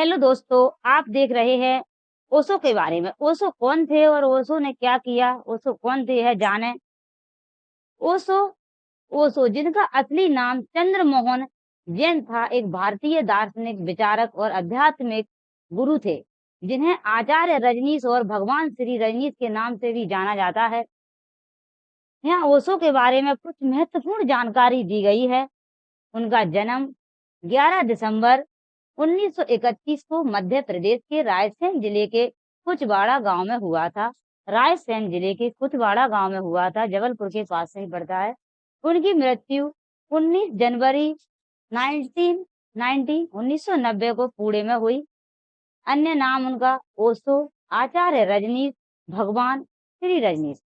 Hello दोस्तों, आप देख रहे हैं ओशो के बारे में। ओशो कौन थे और ओशो ने क्या किया? ओशो कौन थे यह जानें। ओशो ओशो जिनका असली नाम चंद्रमोहन जैन था, एक भारतीय दार्शनिक, विचारक और आध्यात्मिक गुरु थे, जिन्हें आचार्य रजनीश और भगवान श्री रजनीश के नाम से भी जाना जाता है। यहाँ ओशो के बारे में कुछ महत्वपूर्ण जानकारी दी गई है। उनका जन्म 11 दिसंबर 1931 को मध्य प्रदेश के रायसेन जिले के कुचवाड़ा गांव में हुआ था। रायसेन जिले के कुचवाड़ा गांव में हुआ था, जबलपुर के पास से ही पड़ता है। उनकी मृत्यु 19 जनवरी 1990 को पुणे में हुई। अन्य नाम उनका ओशो, आचार्य रजनीश, भगवान श्री रजनीश।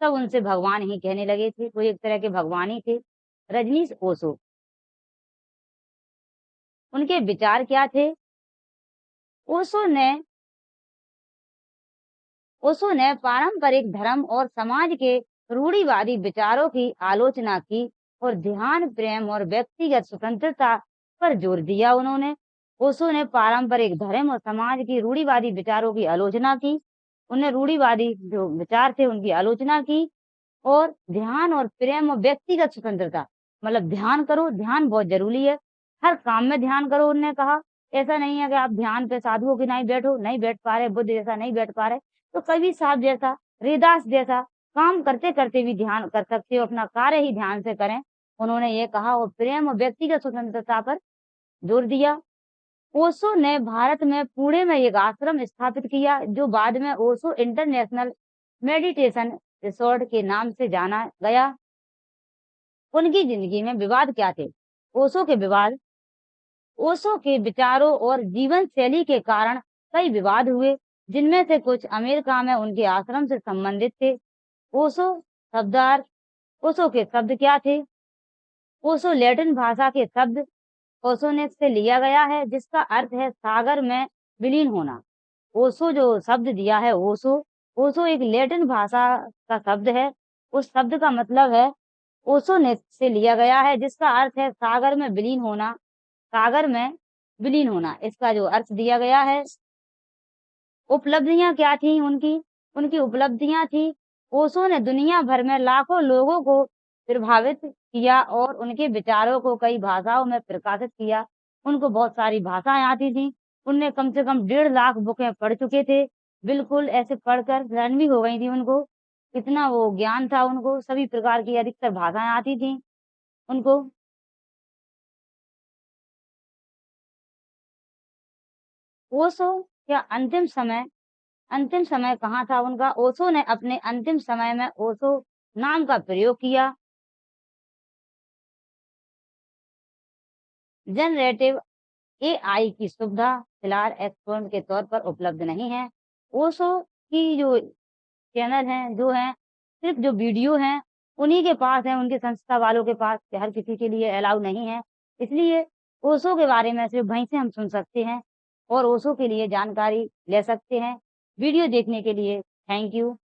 सब उनसे भगवान ही कहने लगे थे, वो एक तरह के भगवान ही थे। रजनीश ओशो। उनके विचार क्या थे? ओशो ने ओशो ने पारंपरिक धर्म और समाज के रूढ़िवादी विचारों की आलोचना की और ध्यान, प्रेम और व्यक्तिगत स्वतंत्रता पर जोर दिया। उन्होंने ओशो ने पारंपरिक धर्म और समाज की रूढ़िवादी विचारों की आलोचना की। उन्हें रूढ़िवादी जो विचार थे उनकी आलोचना की और ध्यान और प्रेम और व्यक्तिगत स्वतंत्रता, मतलब ध्यान करो, ध्यान बहुत जरूरी है। हर काम में ध्यान करो, उन्होंने कहा। ऐसा नहीं है कि आप ध्यान पे साधुओं की नहीं बैठो, नहीं बैठ पा रहे, बुद्ध जैसा नहीं बैठ पा रहे, तो कबीर साहब जैसा, रैदास जैसा काम करते करते भी ध्यान कर सकते हो, अपना कार्य ही ध्यान से करें, उन्होंने ये कहा। और प्रेम और व्यक्तिगत स्वतंत्रता पर जोर दिया। ओशो ने भारत में पुणे में एक आश्रम स्थापित किया, जो बाद में ओशो इंटरनेशनल मेडिटेशन रिसोर्ट के नाम से जाना गया। उनकी जिंदगी में विवाद क्या थे? ओशो के विवाद। ओशो के विचारों और जीवन शैली के कारण कई विवाद हुए, जिनमें से कुछ अमेरिका में उनके आश्रम से संबंधित थे। ओशो शब्दार्थ। ओशो के शब्द क्या थे? ओशो लैटिन भाषा के शब्द ओशोनेट से लिया गया है, जिसका अर्थ है सागर में विलीन होना। ओशो जो शब्द दिया है, ओशो ओशो एक लैटिन भाषा का शब्द है। उस शब्द का मतलब है ओशोनेट से लिया गया है, जिसका अर्थ है सागर में विलीन होना। सागर में विलीन होना, इसका जो अर्थ दिया गया है। उपलब्धियां क्या थी उनकी? उनकी उपलब्धियां थी, ओशो ने दुनिया भर में लाखों लोगों को प्रभावित किया और उनके विचारों को कई भाषाओं में प्रकाशित किया। उनको बहुत सारी भाषाएं आती थी। उनने कम से कम 1.5 लाख बुकें पढ़ चुके थे। बिल्कुल ऐसे पढ़कर रन भी हो गई थी उनको, इतना वो ज्ञान था उनको। सभी प्रकार की अधिकतर भाषाएं आती थी उनको। ओशो क्या अंतिम समय कहाँ था उनका? ओशो ने अपने अंतिम समय में ओशो नाम का प्रयोग किया। जनरेटिव एआई की सुविधा फिलहाल एक्सपर्ट के तौर पर उपलब्ध नहीं है। ओशो की जो चैनल हैं, जो हैं, सिर्फ जो वीडियो हैं उन्हीं के पास है, उनके संस्था वालों के पास, हर किसी के लिए अलाउ नहीं है। इसलिए ओशो के बारे में सिर्फ वहीं से हम सुन सकते हैं और ओशो के लिए जानकारी ले सकते हैं। वीडियो देखने के लिए थैंक यू।